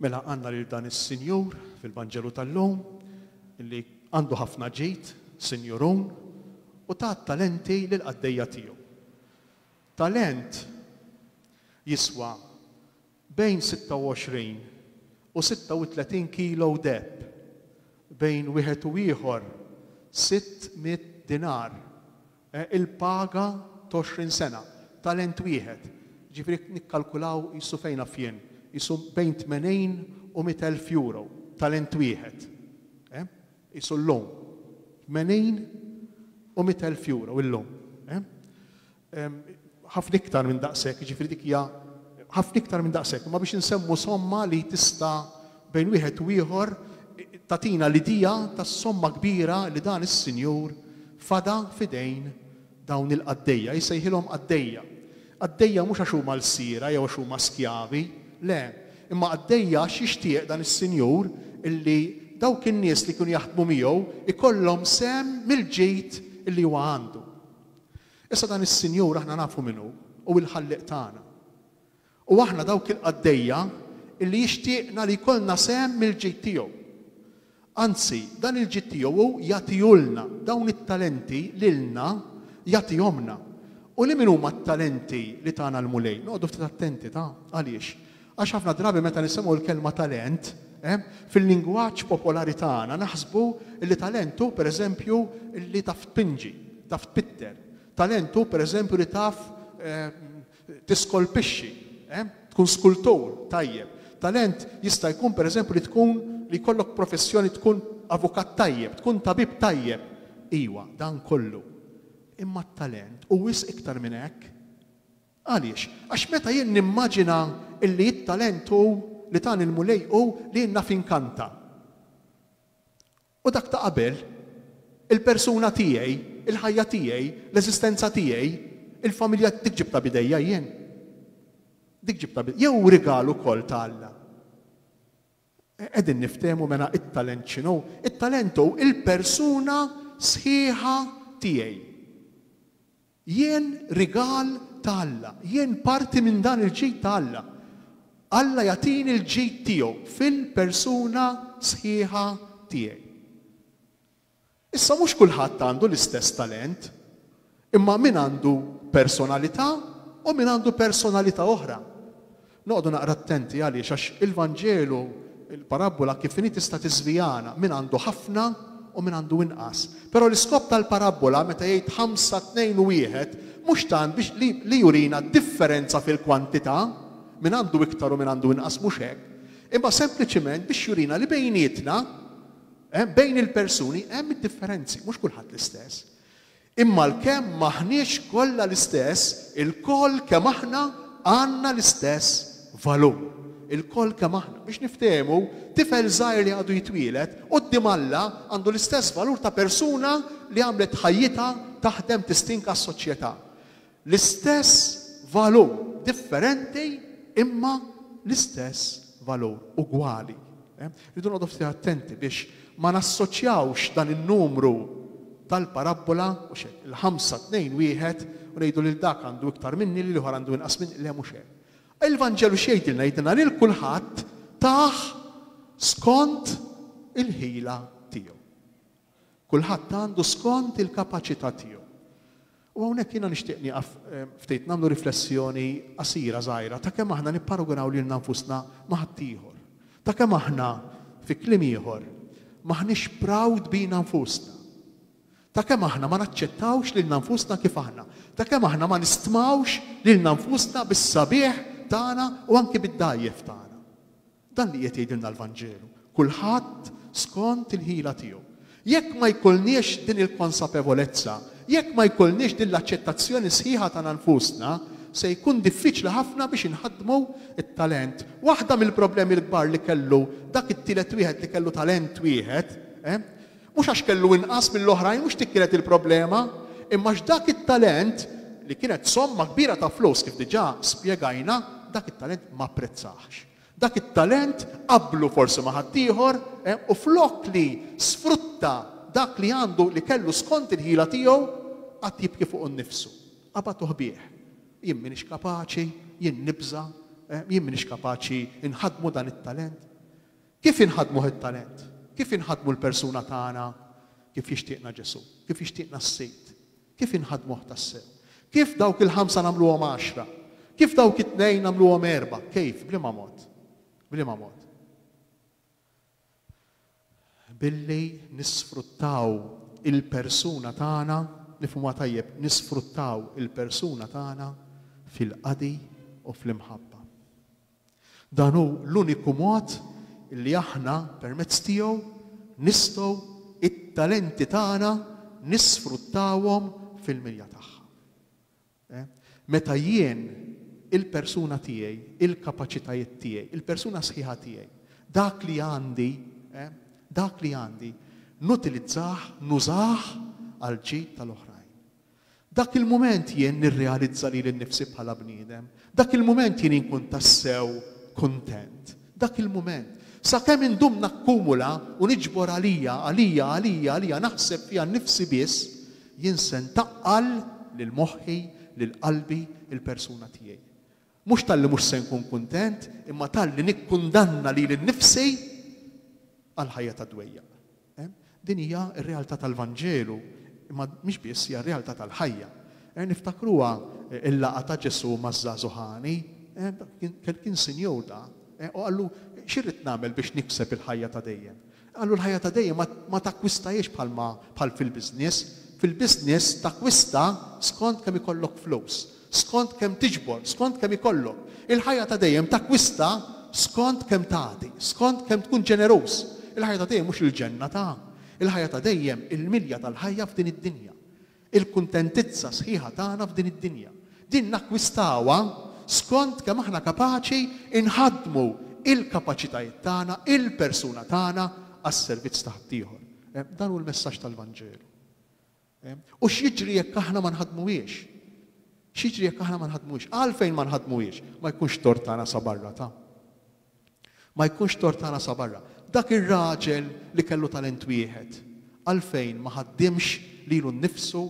Mela għandna lil dan is-Sinjur fil-Vanġelu tal-lum illi għandu ħafna ġid, Sinjurun, u ta' talenti lil qaddejja tiegħu. Talent jiswa bejn 26 u 36 kilo deb, bejn wieħed u ieħor 600 dinar. Il-paga 20 sena, talent wieħed. Ġifieri nikkalkulaw jisu fejn fien, jisu bejn 80 u 100,000 euro, talent wieħed. Jisu l-lum, 80 u 100,000 euro il-lum. Ħafna iktar minn daqshekk, ġifieri dik hija ħafna iktar minn daqshekk, ma biex insemmu somma li tista' bejn wieħed u ieħor tatina l-idea tas-somma kbira li dan is-Sinjur fada fidejn dawn il-qaddejja, jsejħilhom qaddejja. Qaddejja mhux għax huma l-sira jew għax huma skjavi, le, imma qaddejja x'jixtieq dan is-Sinjur illi dawk in-nies li kienu jaħdmu miegħu ikollhom sem mill-ġid illi huwa għandu. Issa dan is-Sinjur aħna nafu minnu u l-ħalliq tagħna. U aħna dawk il-qaddejja illi jixtieqna li jkollna sem mill-ġid tiegħu. Anzi, dan il-ġid tiegħu jagħtihulna dawn it-talenti lilna jagħtihomna. U li min huma t-talenti li tagħna l-mulej? Noqgħdu ftit attenti ta' għaliex. Għax ħafna drabi meta nisimgħu l-kelma talent, fil-lingwaġġ popolari tagħna naħsbu li talentu pereżempju li taf tpinġi, taf tpitter. Talentu pereżempju li taf tiskolpixxi, tkun skultur tajjeb. Talent jista' jkun pereżempju li tkun li jkollok professjoni tkun avukat tajjeb, tkun tabib tajjeb. Iwa, dan kollu. Imma t-talent u wis iktar minn hekk. Għaliex? Għax meta jien nimmaġina illi t-talent li tan il-mulej li jenna finkanta. U dak ta' qabel, il-persuna tiegħi, il-ħajja tiegħi, l-eżistenza tiegħi, il-familja dik ġibta bidejja jien. Dik ġibta bidejja. Jew rigalu kol ta' Alla. Qegħdin niftehmu mela it-talent x'inhu? It-talent il-persuna sħiħa tiegħi. Jien rigal ta' Alla, jien parti minn dan il-ġid ta' Alla. Alla jagħtini l-ġid tiegħu fil-persuna sħiħa tiegħi. Issa mhux kulħadd għandu l-istess talent, imma min għandu personalità u min għandu personalità oħra. Noqogħdu naqra attenti għaliex għax il-Vanġelu, il-parabola kif inhi tista' tiżvijana min għandu ħafna u min għandu inqas. Però l-iskop tal-parabola meta jgħid 5, 2 u 1 mhux tant biex li jurina differenza fil-kwantità min għandu iktar u min għandu inqas mhux hekk. Imma sempliċement biex jurina li bejnietna bejn il-persuni hemm id-differenzi, mhux kulħadd l-istess. Imma l-kemm maħniex kollha l-istess, il-koll kemm aħna għandna l-istess valur. Il-koll kemm aħna biex niftehmu tifel żgħir li għadu jitwielet quddiem Alla għandu l-istess valur ta' persuna li għamlet ħajjitha taħdem tistinka s-soċjetà. L-istess valur differenti imma l-istess valur ugwali. Rridu noqgħdu ftit attenti biex ma nassoċjawx dan in-numru tal-parabola u xek il-5, 2, 1 u ngħidu lil dak għandu iktar minni li l-ieħor għandu inqas minni li mhux hekk. Il-Vanġelu xejdilna jgħidilna lil kulħadd taħ skont il-ħila tiegħu. Kulħadd għandu skont il-kapaċità tiegħu. U hawnhekk jiena nixtieq nieqaf ftit nagħmlu riflessjoni qasira żgħira ta' kemm aħna nipparagunaw lilna nfusna ma' ħadd ieħor. Ta' kemm aħna fi kliem ieħor maħniex proud bina nfusna. Ta' kemm aħna ma naċċettawx lilna nfusna kif aħna. Ta' kemm aħna ma nistmawx lilna nfusna bis-sabiħ tagħna u anke bid-dajjef tagħna. Dan li qed jgħidilna l-Vanġelu. Kulħadd skont il-ħila tiegħu. Jekk ma jkollniex din il-konsapevolezza, jekk ma jkollniex din l-aċċettazzjoni sħiħa tagħna nfusna, se jkun diffiċli ħafna biex inħaddmu it-talent. Waħda mill-problemi l-kbar li kellu dak it-tielet wieħed li kellu talent wieħed, mhux għax kellu inqas mill-oħrajn, mhux dik kienet il-problema, imma x'dak it-talent li kienet somma kbira ta' flus kif diġà spjegajna, dak it-talent ma apprezzax. Dak it-talent qablu forsi ma' ħadd ieħor u flok li sfrutta dak li għandu li kellu skont il-ħila tiegħu qatt jibki fuq innifsu. Qabad toħbih. Jien m'iniex kapaċi, jien nibża, jien m'iniex kapaċi inħadmu dan it-talent. Kif inħadmu it-talent? Kif inħadmu l-persuna tagħna? Kif jixtieqna Ġesu? Kif jixtieqna s-Sejt? Kif inħadmuh tassew? Kif dawk il-5 nagħmluhom 10? Kif dawk it-2 nagħmluhom 4? Kif? Bliema mod. Bliema mod. Billi nisfruttaw il-persuna tagħna, nifhmuha tajjeb, nisfruttaw il-persuna tagħna fil-qadi u fl-imħabba. Dan hu l-uniku mod li aħna permezz tiegħu nistgħu it-talenti tagħna nisfruttawhom fil-milja tagħha. Meta jien il-persuna tiegħi, il-kapaċitajiet tiegħi, il-persuna sħiħa tiegħi, dak li għandi, nużah għal ġid tal-oħrajn. Dak il-moment jien nirrealizza li l-nifsi bħala bniedem, dak il-moment jien inkun tassew kontent, dak il-moment. Sa kemm indum nakkumula u niġbor għalija, naħseb fiha nnifsi biss, jien se ntaqqal lil moħħi, lil qalbi, il-persuna tiegħi. Mhux tal-li mhux se nkun kuntent, imma tal-li nikkundanna li l-nifsi għal ħajja ta' dwejja. Din hija r-realtà tal-Vanġelu, imma mhix biss hija r-realtà tal-ħajja. Niftakruha il-laqgħa ta' Ġesu maż-żagħżugħani, kien sinjur da, u qallu x'irrid nagħmel biex nikseb il-ħajja ta' dejjem. Qallu l-ħajja ta' dejjem ma takkwistajiex bħal fil-business. Fil-business takkwista skont kemm ikollok flus, skont kemm tiġbor, skont kemm ikollok. Il-ħajja ta' dejjem takkwista skont kemm tagħti, skont kemm tkun ġeneruż. Il-ħajja ta' dejjem mhux il-ġenna ta'. Il-ħajja ta' dejjem il-milja tal-ħajja f'din id-dinja. Il-kuntentizza sħiħa tagħna f'din id-dinja. Din nakkwistawha skont kemm aħna kapaċi inħadmu il-kapaċitajiet tagħna, il-persuna tagħna għas-servizz ta' ħaddieħor. Dan hu l-messaġġ tal-Vanġelu. U x'jiġri jekk aħna ma nħadmuhiex? X'jiġri jekk aħna ma nħadmuhiex? Għalfejn ma nħadmuhiex? Ma jkunx tort tagħna sa barra ta'. Ma jkunx tort tagħna sa barra. Dak ir-raġel li kellu talent wieħed, għalfejn ma ħaddimx lilu nnifsu,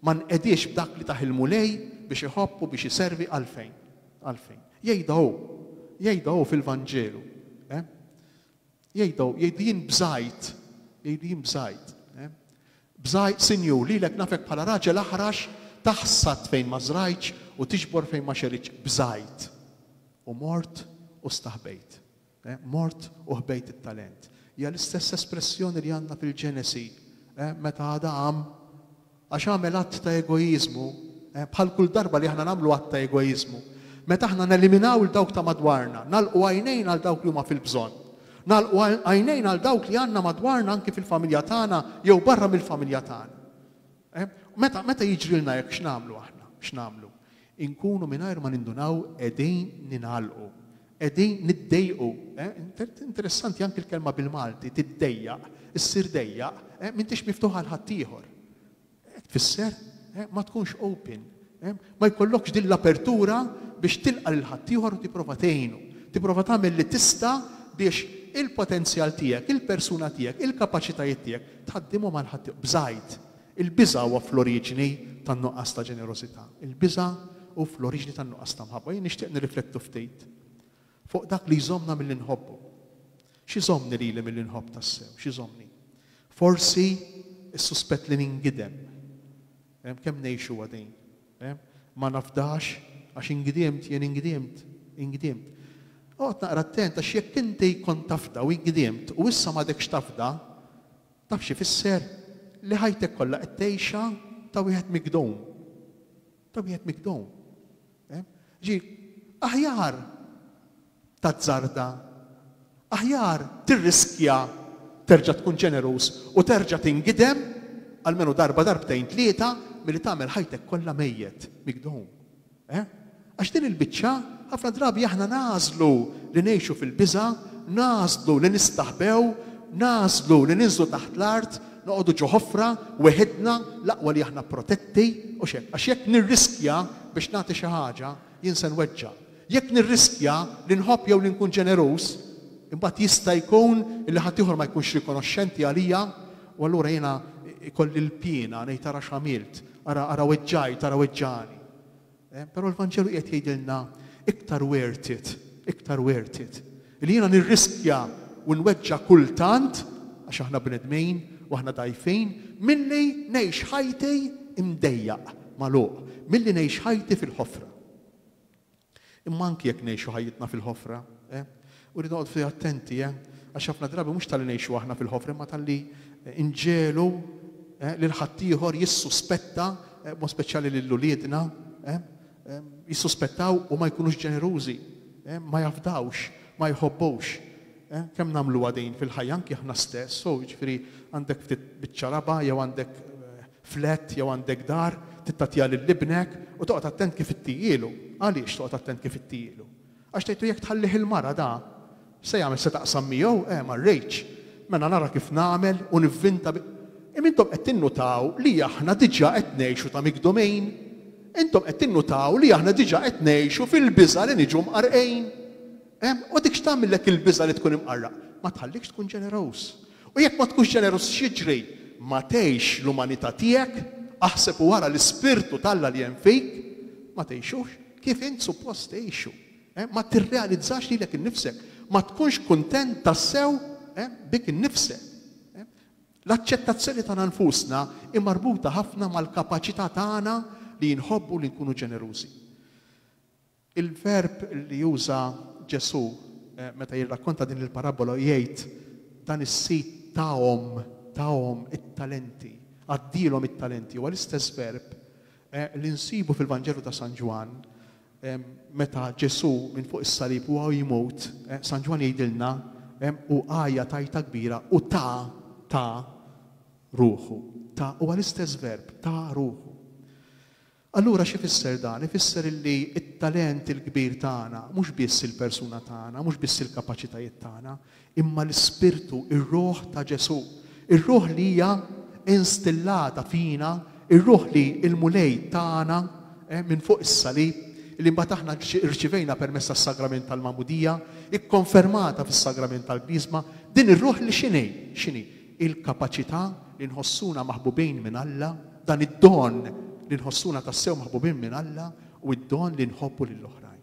ma nqedix b'dak li taħilmu lej biex iħobbu biex iservi għalfejn. Għalfejn. Jgħidaw fil-Vanġelu. Jgħidu jien bżajt. Bżajt sinju lilek nafek bħala raġel aħrax taħsad fejn ma żrajtx u tiġbor fejn ma xeritx. Bżajt. U mort u staħbejt. Mort u ħbejt it-talent. Hija l-istess espressjoni li għandna fil-Ġenesi. Meta Adam għax għamel att ta' egoizmu, bħal kull darba li aħna nagħmlu att ta' egoizmu. Meta aħna neliminaw il-dawk ta' madwarna, nagħlqu għajnejn għal dawk li huma fil-bżonn. Nagħlqu għajnejn għal dawk li għandna madwarna anke fil-familja tagħna jew barra mill-familja tagħna. Meta jiġrilna jekk x'nagħmlu aħna? X'nagħmlu? Inkunu mingħajr ma nindunaw qegħdin ninħalqu. Qegħdin niddejqu. Interessanti anke l-kelma bil-Malti, tiddejjaq, issir dejjaq, m'intix miftuħa għal ħaddieħor. Tfisser ma tkunx open. Ma jkollokx din l-apertura biex tilqa' lil ħaddieħor u tipprova tgħinu. Tipprova tagħmel li tista' biex il-potenzjal tiegħek, il-persuna tiegħek, il-kapaċitajiet tiegħek tħaddimhom għal ħaddieħor. Bżajt. Il-biża' huwa fl-oriġini tan-nuqqas ta' ġenerożità. Il-biża' hu fl-oriġini tan-nuqqas ta' mħabba. Jien nixtieq nirriflettu ftit fuq dak li jżommna milli nħobbu. X'jżommni lili milli nħobb tassew? X'jżommni? Forsi s-suspett li ningidem. Kemm ngħixu għadin. Ma nafdax għax ingidimt jien ingidimt. Oqgħod naqra attent għax jekk inti jkun tafda u ingidimt u issa m'għadekx tafda, taf xi fisser li ħajtek kollha qed tgħixha ta' wieħed migdum. Ta' wieħed migdum. Ġi aħjar tazzarda, aħjar tirriskja terġa' tkun ġeneruż u terġa' tingidem għalmenu darba darbtejn tlieta milli tagħmel ħajtek kollha mejjed migdum. Għax din il-biċċa ħafna drabi aħna nażlu li ngħixu fil-biża', nażlu li nistaħbew, nażlu li ninżlu taħt l-art, noqogħdu ġo ħofra weħidna l-aqwa li aħna protetti u xekk. Għax jekk nirriskja biex nagħti xi ħaġa jien se nweġġa'. Jekk nirriskja li nħobb jew li nkun ġeneruż, imbagħad jista' jkun li ħaddieħor ma jkunx rikonoxxenti għalija u allura jiena ikolli l-pjena ngħid ara x'għamilt, ara weġġajt, ara weġġani. Però l-Vanġelu qiegħed jgħidilna iktar worth it. Li jiena nirriskja u nweġġa kultant għax aħna bnedmin u aħna dajfin milli ngħix ħajti imdejjaq magħluq, milli ngħix ħajti fil-ħofra. Imma anki jekk ngħixu ħajjitna fil-ħofra, u rridu noqgħdu ftit attenti, għax ħafna drabi mhux tal-li ngħixu aħna fil-ħofra, imma tal-li inġelu lil ħaddieħor jissuspetta, mod speċjali lil uliedna, jissuspettaw u ma jkunux ġenerużi, ma jafdawx, ma jħobbux. Kemm nagħmlu għadin fil-ħajja anki aħna stess, ġifieri għandek ftit biċċaraba jew għandek flet jew għandek dar, tittatija lil-libnek u toqgħod attent kif ittijielu. Għaliex toqgħod attent kif ittijielu? Għax tgħidu jekk tħallih il-mara da, se jagħmel se taqsam miegħu, ma rridx. Mela nara kif nagħmel u nivvinta. Intom qed tinnutaw li aħna diġà qed ngħixu ta' migdomejn. Intom qed tinnutaw li aħna diġà qed ngħixu fil-biża li niġu mqarqejn. U dik x'tagħmilek il-biża li tkun imqarraq? Ma tħallikx tkun ġeneruż. U jekk ma tkunx ġeneruż x'jiġri? Ma tgħix l-umanità tiegħek, aħseb wara l-ispirtu tal-Alla li hemm fik, ma tgħixux kif int suppost tgħixu. Ma tirrealizzax lilek innifsek, ma tkunx kuntent tassew bik innifsek. L-aċċettazzjoni tagħna nfusna hija marbuta ħafna mal-kapaċità tagħna li nħobbu li nkunu ġenerużi. Il-verb li juża Ġesu meta jirrakkonta din il-parabola jgħid dan is-sit ta'hom it-talenti, għaddilhom it-talenti, huwa l-istess verb li nsibu fil-Vanġelu ta' San Ġwan meta Ġesu minn fuq is-salib huwa jmut, San Ġwan jgħidilna u għajja tajta kbira u ta' ruħu. Huwa l-istess verb, ta' ruħu. Allura xi fisser dan? Ifisser li it-talent il-kbir tagħna mhux biss il-persuna tagħna, mhux biss il-kapaċitajiet tagħna, imma l-ispirtu, ir-ruħ ta' Ġesu. Ir-ruħ li hija instillata fina, ir-ruħ li l-mulej tagħna minn fuq is-salib li mbagħad aħna rċivejna permezz tas-sagrament tal-Magħmudija, ikkonfermata fis-sagrament tal-Krisma, din ir-ruħ li x'inhi? Il-kapaċità li nħossuna maħbubin minn Alla, dan id-don li nħossuna tassew maħbubin minn Alla u id-don li nħobbu lill-oħrajn.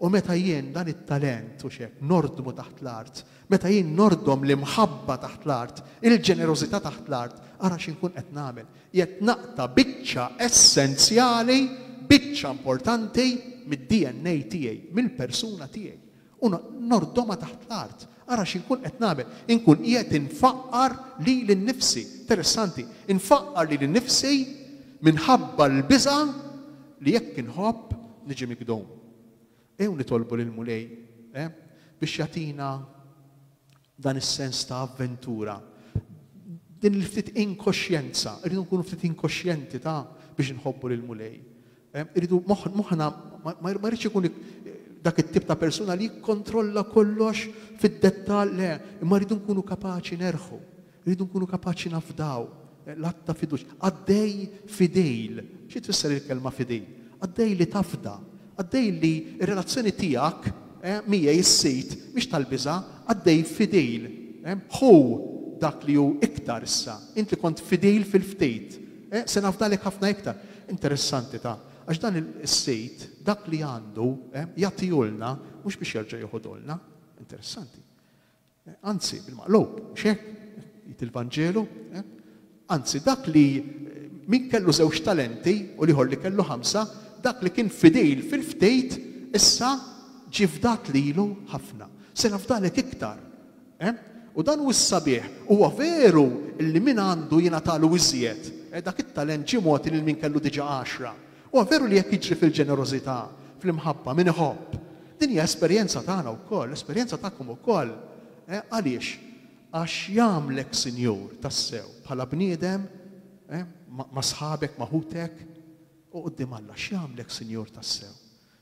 U meta jien dan it-talent u xek nordmu taħt l-art, meta jien nordom l-imħabba taħt l-art, il-ġenerożità taħt l-art, ara x'inkun qed nagħmel. Jekk naqta biċċa essenzjali, biċċa importanti mid-DNA tiegħi, mill-persuna tiegħi. U nordoma taħt l-art. Ara x'inkun qed nagħmel. Inkun qiegħed infaqqar li lin-nifsi. Interessanti, infaqqar li lin-nifsi minħabba l-biża li jekk inħobb niġi migdum. Nitolbu lill-mulej biex jagħtina dan is-sens ta' avventura. Din il-ftit inkoxjenza, irridu nkunu ftit inkoxjenti biex nħobbu lill-mulej. Irridu moħħna ma rridx ikun dak it-tip ta' persuna li jikkontrolla kollox fid-dettall, imma rridu nkunu kapaċi nerħu, rridu nkunu kapaċi nafdaw. L-atta fiduċ, għaddej fidejl. Xi tfisser il-kelma fidejl? Għaddej li tafda, għaddej li r-relazzjoni tiegħek mija jissejt biex tal-biża, għaddej fidejl. Hu dak li hu iktar issa. Inti kont fidejl fil-ftejt. Se nafdalek ħafna iktar. Interessanti għax dan is-sejt, dak li għandu jagħtihulna mhux biex jerġa' joħodolna. Interessanti. Anzi, bil-maqlub, xek, jgħid il-Vanġelu, anzi, dak li min kellu 2 talenti u liħor li kellu 5, dak li kien fidejl fil-ftejt, issa ġifdat lilu ħafna. Se nafdalek iktar. U dan hu s-sabiħ. Huwa veru li min għandu jingħatalu iżjed. Dak it-talent ġie mogħti lil min kellu diġà 10. Huwa veru li jekk jiġri fil-ġenerożità, fl-imħabba, min iħobb. Din hija esperjenza tagħna wkoll, esperjenza tagħkom ukoll. Għaliex? Għax jagħmlek Sinjur tassew bħala bniedem ma' sħabek, ma' ħutek u quddiem Alla x'jagħmlek Sinjur tassew.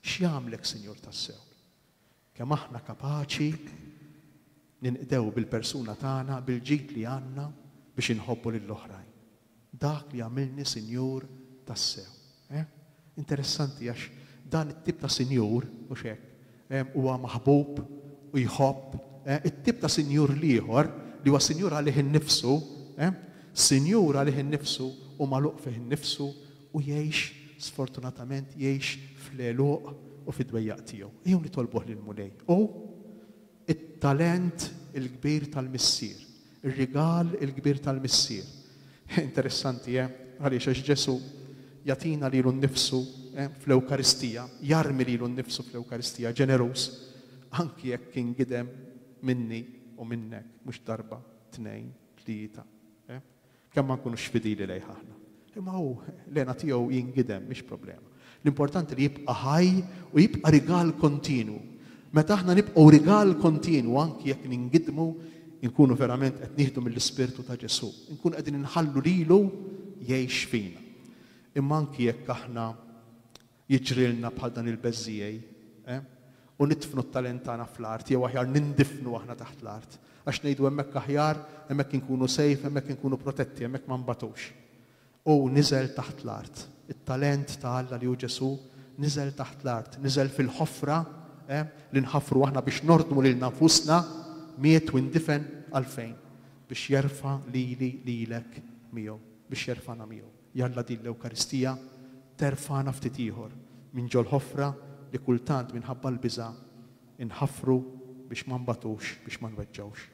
X'jagħmlek Sinjur tassew. Kemm aħna kapaċi ninqdew bil-persuna tagħna, bil-ġid li għandna biex inħobbu lill-oħrajn. Dak li għamilni Sinjur tassew. Interessanti għax dan it-tip ta' Sinjur mhux hekk huwa maħbub u jħobb. It-tip ta' Sinjur ieħor li huwa Sinjur għalih innifsu, Sinjur għalih innifsu u magħluq fih innifsu u jgħix sfortunatament jgħix fl-eluq u fid-dwejjaq tiegħu. Ejjew nitolbuh lil Mulej. U it-talent il-kbir tal-missier, ir-rigal il-kbir tal-missier. Interessanti, għaliex għax Ġesu jatina lilu nnifsu fl-Ewkaristija, jarmi lilu nnifsu fl-Ewkaristija, ġenerus, anki jekk ingidem minni u minnek, mhux darba, 2, 3. Kemm ma nkunux fidili lejh aħna. Imma hu lena tiegħu jingidem, mhix problema. L-importanti li jibqa' ħaj u jibqa' rigal kontinu. Meta aħna nibqgħu rigal kontinu anki jekk ningidmu, nkunu verament qed nieħdu mill-Ispirtu ta' Ġesu. Nkunu qegħdin inħallu lilu jgħix fina. Imma anki jekk aħna jiġrilna bħal dan il-beżżijej, u nitfnu t-talent tagħna fl-art, jew aħjar nindifnu aħna taħt l-art. Għax ngħidu hemmhekk aħjar, hemmhekk inkunu safe, hemmhekk inkunu protetti, hemmhekk ma nbatux. U niżel taħt l-art. It-talent ta' Alla li hu Ġesu niżel taħt l-art, niżel fil-ħofra li nħaffru aħna biex nordmu lil nfusna miet u ndifen għalfejn biex jerfa' lilek miegħu, biex jerfa'na miegħu. Jalla din l-Ewkaristija terfa'na ftit ieħor minn ġol ħofra li kultant minħabba l-biża' inħaffru biex ma nbatux, biex ma nweġġawx.